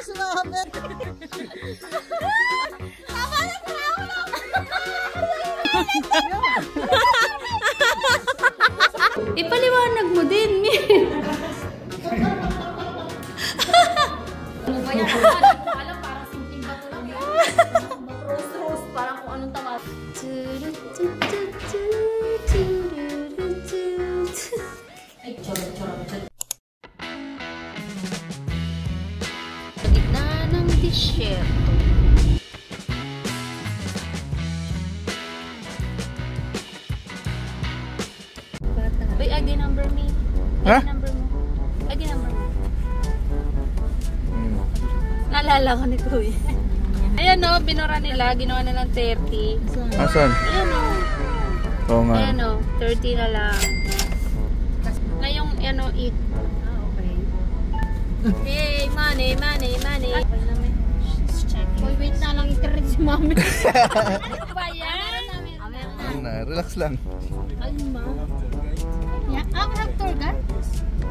Sumabit. Tama na po ako na. Ipaliwanag mo din, Mir. Ano ba yan? Alam, parang simpleng bato lang yan. Rose, parang kung anong tama. Ay, chorot. Sa gitna ng disyerto. Uy, agi number me. Ha? Number mo. Agi number mo. Naalala ko ni Kuya. Ayan o, binura nila. Ginawa na ng 30. Asan? Ayan o. Oo nga. Ayan o, 30 na lang. Ngayong, ano, eat. Okay. Hey, money. Okay naman. She's checking. Boy, wait na lang internet si mami. Ano ba yan? Ayun na, relax lang. Ay, ma. Yeah, we have tour guide.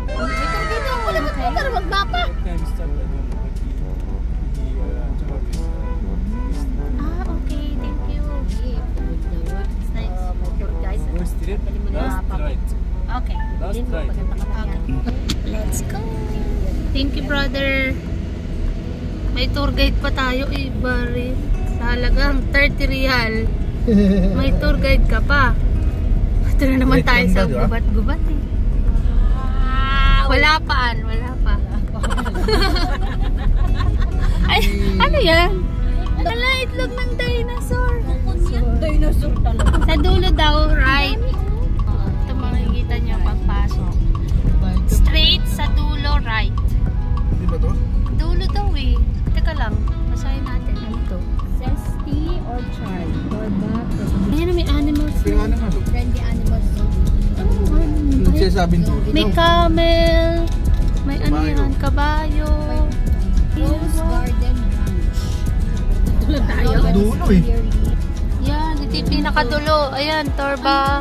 May tour guide ako. Wala mo para magbapa. Okay, thank you. It's nice. Tour guide. Okay. Let's go. Thank you, brother. May tour guide pa tayo, Bari. Sa halagang 30 real. May tour guide ka pa. Ito na naman tayo sa gubat-gubat eh. Wala pa. Ay, ano yan? Ala, itlog ng dinosaur. Dinosaur talaga. Sa dulo daw, right? Ito makikita niyo pagpasok. Straight sa dulo, right. Hindi ba to? Dulo daw eh. Teka lang, basahin natin. Ano to? Zesty or chard? Or back? Ayan na, may animals. Tingnan naman. Friendly animals. Ang sinasabing dulo. May camel. May ano yan, kabayo. Rose Garden Ranch. Dulo tayo? Dulo eh. Yan, ito yung pinakadulo. Ayan, Torba.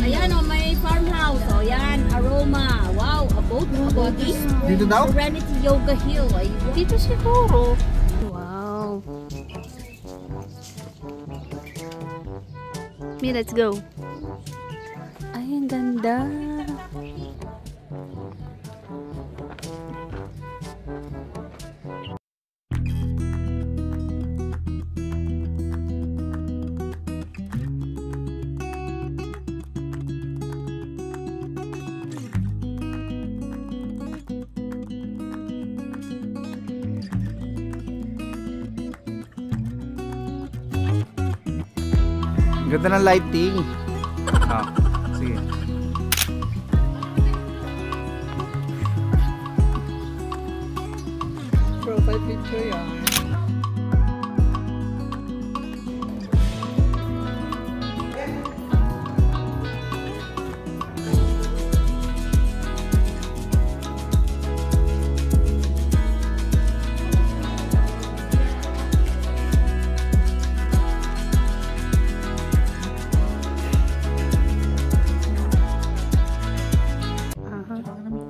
Ayan o, may farmhouse. O, yan, Aroma. Wow, about this. Dito daw? Serenity Yoga Hill. Ay, Dito siguro. Wow. Me, let's go. Ay, ang ganda. Ganda ng lighting. Ah, sige. Profile picture yan.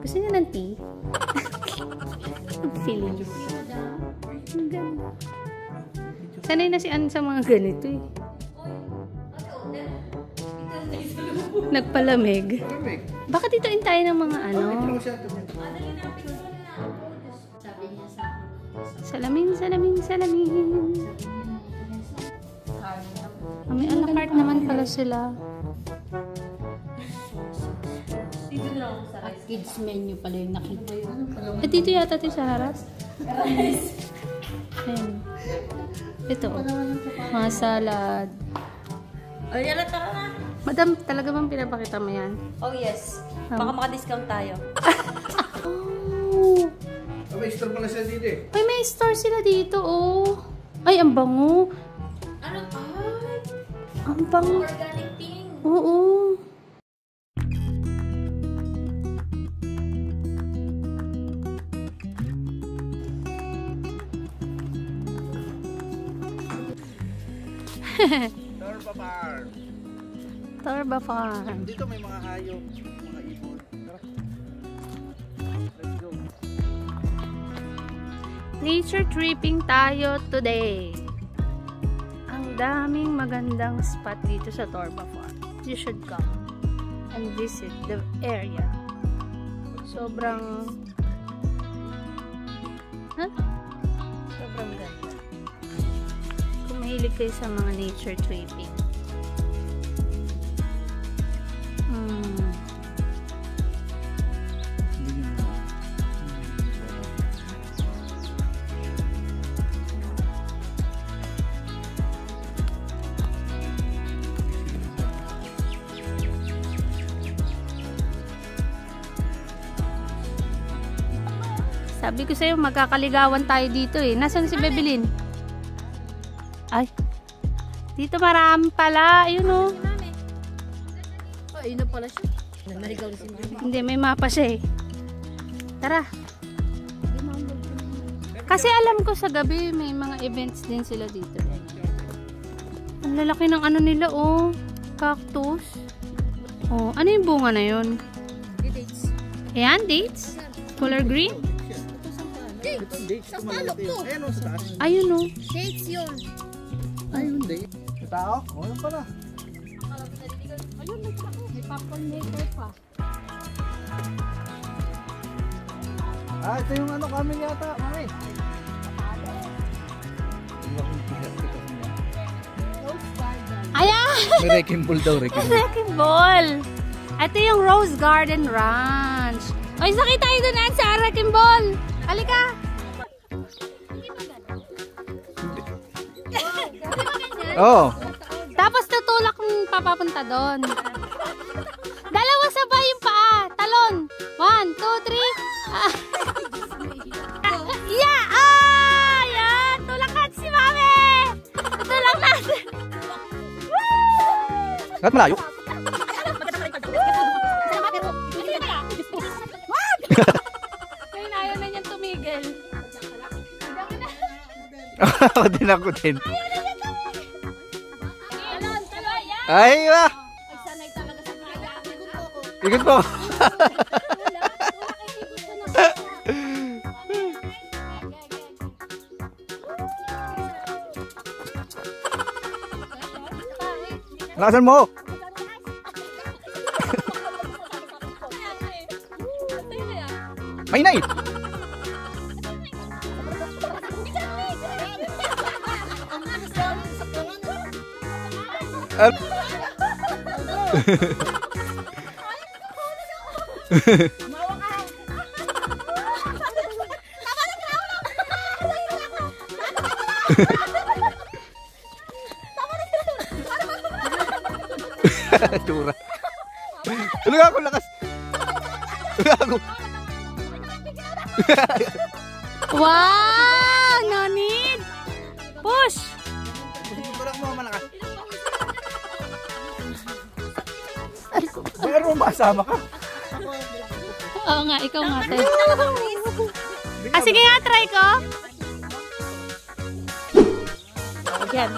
Gusto niyo ng tea? Feeling. Ang ganda. Sanay na si Ann sa mga ganito eh. Nagpalamig. Bakit ito tayo ng mga ano? Salamin. May a la carte naman pala sila. at kids menu pala yung nakita yun. At dito yata ito sa harap. Ayan. Ito. Mga salad. Oh, yan na, tara na. Madam, talaga bang pinapakita mo yan? Oh, yes. Baka maka-discount tayo. Oh. May store pala sila dito eh. Ay, may store sila dito, oh. Ay, ang bango. Ano? Ay! Ang bango. Organic thing. Oo. Torba Farm. Torba Farm. Dito may mga hayop, mga ibon. Tara. Let's go. Nature tripping tayo today. Ang daming magandang spot dito sa Torba Farm. You should come and visit the area. Sobrang sobrang ganda. Kung mahilig kayo sa mga nature tripping. Sabi ko sa'yo, magkakaligawan tayo dito eh. Nasaan si Bebelin? Ay. Dito marami pala. Ayun o. Oh, ayun na pala siya. Narigaw si Mami. Hindi, may mapa siya eh. Tara. Kasi alam ko sa gabi, may mga events din sila dito. Ang lalaki ng ano nila oh. Cactus. Oh, ano yung bunga na yun? Dates. Ayan, dates. Color green. Dates. Sa palok to. Ayan o, sa taas. Ayun o. Dates yun. Ayun, date. Sa tao? O, yun pala. Ayun, may popcorn maker pa. Ah, ito yung ano, kami yata, mami. Ayan! May wrecking ball daw, wrecking ball. Wrecking ball! Ito yung Rose Garden Ranch. Oy, sakay tayo doon sa wrecking ball. Halika! Oo. Tapos tutulak ng papapunta doon. Dalawa sabay yung paa. Talon. 1, 2, 3. Yeah! Ah! Yan! Tulakan si Mami! Tulak natin. Lahat malayo. Ngayon ayaw na niyan tumigil. Ako din ako din. Ay, ba? Ay, sanay talaga sa kaya. Ikot po. Lakasan mo. Mainay. Tura. Ano nga ako lakas? Ano ako? Wow! No need! Push! Parang mo malakas. Meron mo masama ka? Oo nga, ikaw nga tayo. Ah, sige nga, try ko. Again.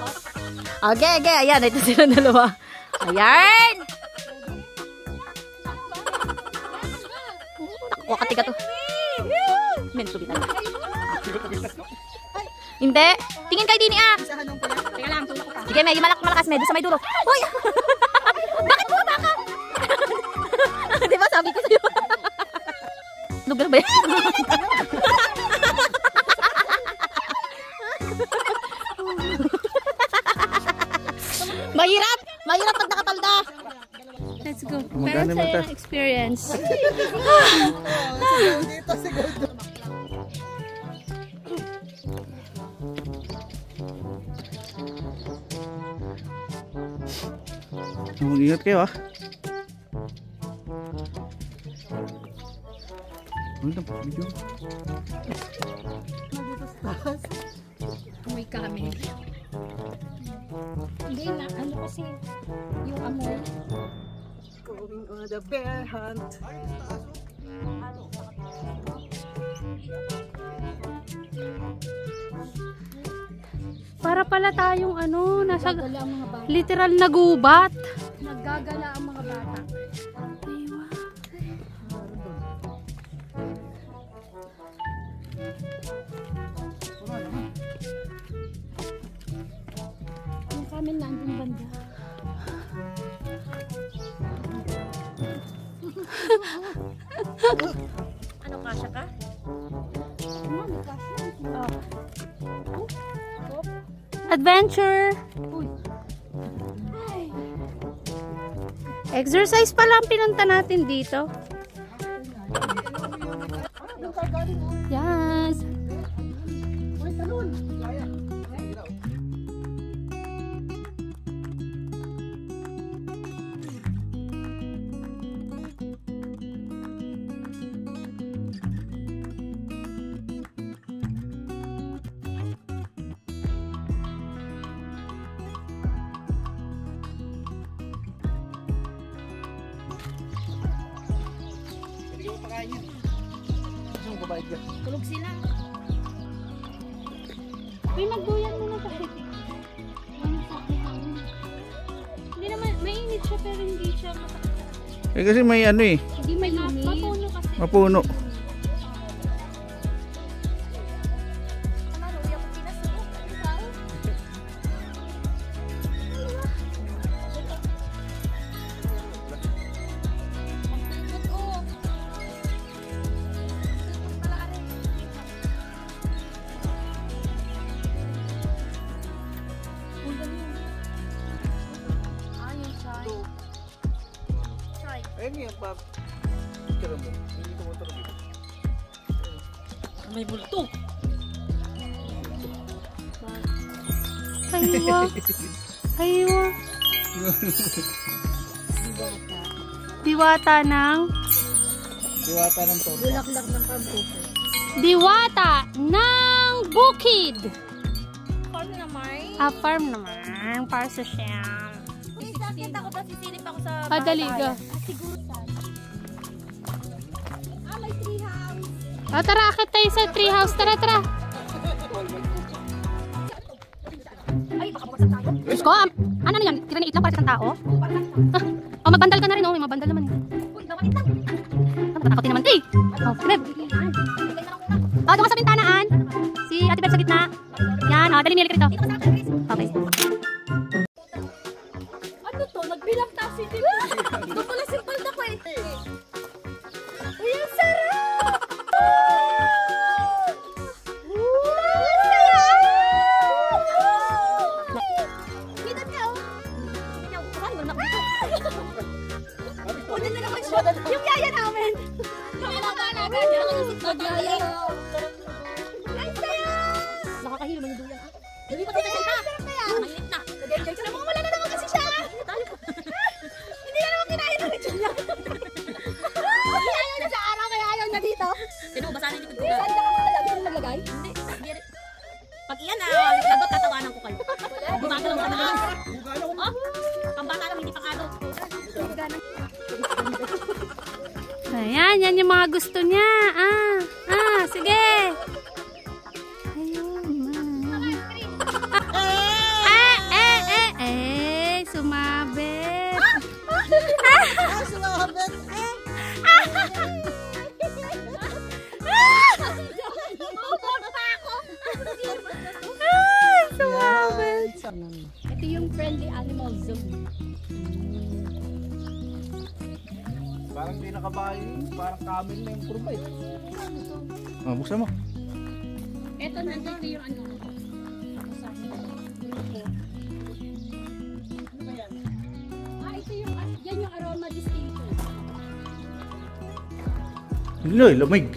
Okay, okay. Ayan, ito sila dalawa. Ayan! Wakati ka to. Mento kita. Hindi. Tingin kayo din ah. Teka lang, tulak ko pa. Sige, medyo malakas. Medyo sa may dulo. Uy! Bakit bumaba ka? Diba sabi ko sa'yo? Lugar ba yan? Mahirap! Mahirap pag nakatalda! Let's go. Pero sa experience. Dito segundo. Mag-ingat kayo ah. Ano ito? Video? Amoy kami. Hindi na, ano kasi, yung amoy. Going on the bear hunt. Para pala tayong ano, nasa Naggagala ang mga bata. literal na gubat. Naggagala ang mga bata. namin nandun banda. Ano, kasya ka? Adventure! Exercise pa lang pinunta natin dito. Yes! Tulog sila. Uy, magduyan mo na kasi. Hindi naman, mainit siya pero hindi siya masakit. Eh kasi may ano eh. Hindi may mapuno kasi. Mapuno. Ayun yung pap. Kira mo. Hindi ko motor dito. May bulto. Aywa. Aywa. Diwata ng... Diwata ng to. Bulaklak ng pampupo. Diwata ng bukid. Farm naman. Farm naman. Para sa siyam. Uy, sakit ako ba sisilip ako sa Dali ka. Siguro may tree house. Tara, akit tayo sa treehouse. Tara, tara. Ay, baka bumagsak tayo. Diyos ko, ano yan? Tiraniit lang para sa tao? Oh, magbandal ka na rin, oh. May mabandal naman. Uy, gawin lang. Natakotin naman, eh. Oh, Beb. Oh, doon ka sa bintanaan. Si Ate Beb sa gitna. Yan, oh, dali nilik rito. Okay. Ano to? Nagbilang tayo si Tim. Ito pala simple na ko eh. Uy, ang sarap! Kita niya oh. Pinaupukan mo na ako. Una na naman siya. Yung yaya namin. Pinaupukan namin. Mag-yaya. Ang saya! Nakakahilo man yung duyan. Hindi ko tayo sa mainit na. Nag-enjoy ka na. Wala na naman kasi siya. Hindi na naman kinain ng lechon niya. Ayaw na sa araw kaya ayaw na dito. Sino ba sana dito? Saan ka nakalagay yung naglagay? Hindi. Pag iyan na, lagot tatawanan ko kayo. Gumagalaw sa mga. Oh, pambata lang hindi pakado. Ayan, yan yung mga gusto niya. Sige. Sumabit. Sumabit. Sumabit. Ito yung friendly animal zone. Parang di nakabahay. Parang camel na yung provide. Oh, buksan mo. Ito nandito yung ano. Ito yung, yan yung aroma distillation. Loy, lamig.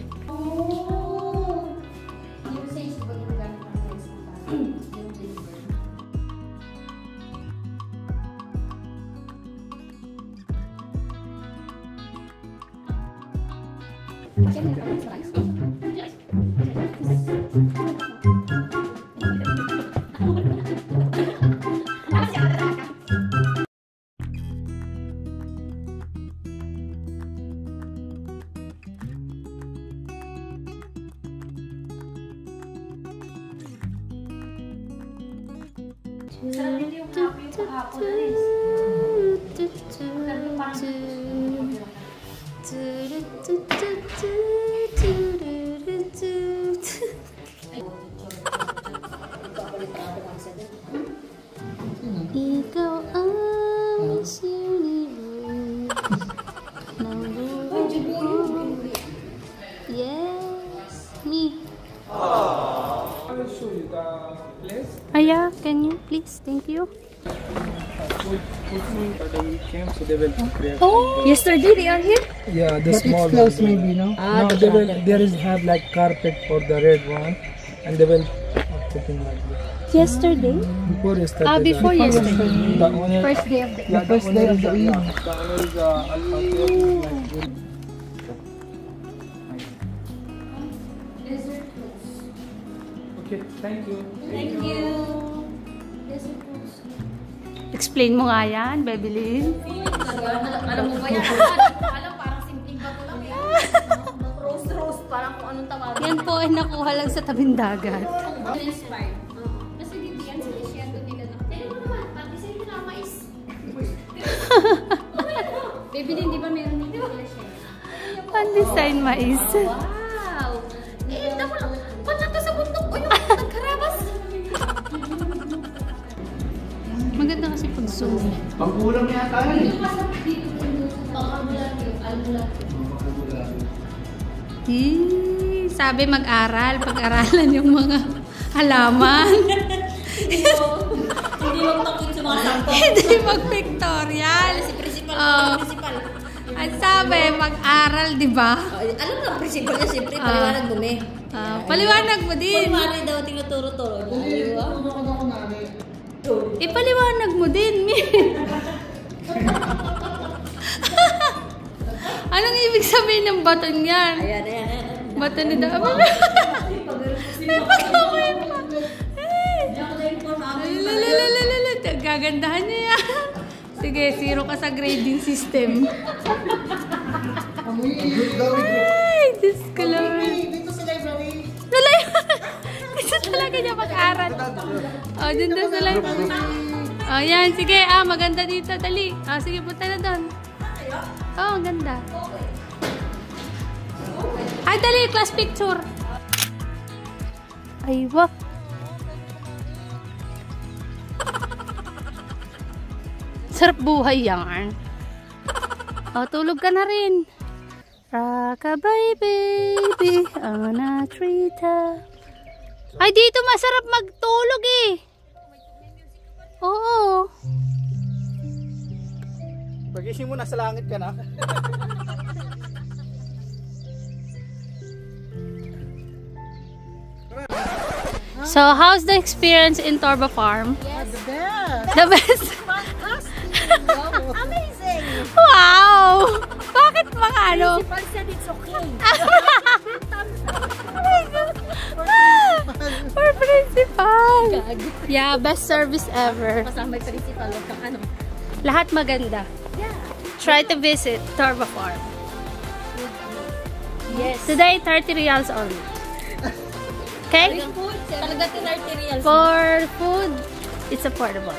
Me. I'll show you the place. Yeah, can you please? Thank you. They came, so they will create. Oh, yesterday they are here? Yeah, the small close maybe, no? No, they will, there is have like carpet for the red one, and they will put in like this. Yesterday? Before yesterday. Before yesterday. The owner, First day of the yeah, the first day of the Eid. The owner is Okay, thank you. Thank you. Explain mo nga yan, Bebelyn. Alam mo ba yan? Alam, parang simpleng bato lang yan. Rose, parang kung anong tawagin. Yan po ay nakuha lang sa tabing dagat. Inspired. Kasi dito yan sa Asian doon nila. Tignan mo naman, pati sa'yo na mais. Baby din, di ba meron dito nila siya? Pan-design mais. Wow! Eh, naman, panata sa bundok ko yung nagkarabas. Maganda kasi pag-zoom. Pangkulang yata yun. Yung masarap dito, pang-albularyo, Sabi mag-aral, pag-aralan yung mga halaman. Hindi magtakot sa mga sakto. Hindi mag-pictorial. Si principal, principal. At sabi, mag-aral, di ba? Alam na, principal niya, siyempre, paliwanag mo, me. Paliwanag mo din. Paliwanag daw, tinuturo-turo. Ipaliwanag mo din, Min. Anong ibig sabihin ng baton yan? Ayan. Baton ni Dami. May pagkakuin pa. Gagandahan niya yan. Sige, 0 ka sa grading system. Ay, Diyos ko lang. Dito sa library. Dito talaga niya mag-aral. Oh, dito sa library. Oh, yan. Sige, maganda dito. Dali. Sige, punta na doon. Oh, ang ganda. Ay, dali. Class picture. Ay, wak. Sarap buhay yan. Oh, tulog ka na rin. Rockabye, baby, on a treetop. Ay, dito masarap magtulog eh. Oo. Pagising mo, nasa langit ka na. So, how's the experience in Torba Farm? The best. The best? Amazing. Wow! Bakit mga ano? Principal said it's okay. For principal! Yeah, best service ever. Kasama yung principal, huwag kang ano. Lahat maganda. Yeah. Try to visit Torba Farm. Yes. Today, 30 reals only. Okay? Talaga 30 reals. For food, it's affordable.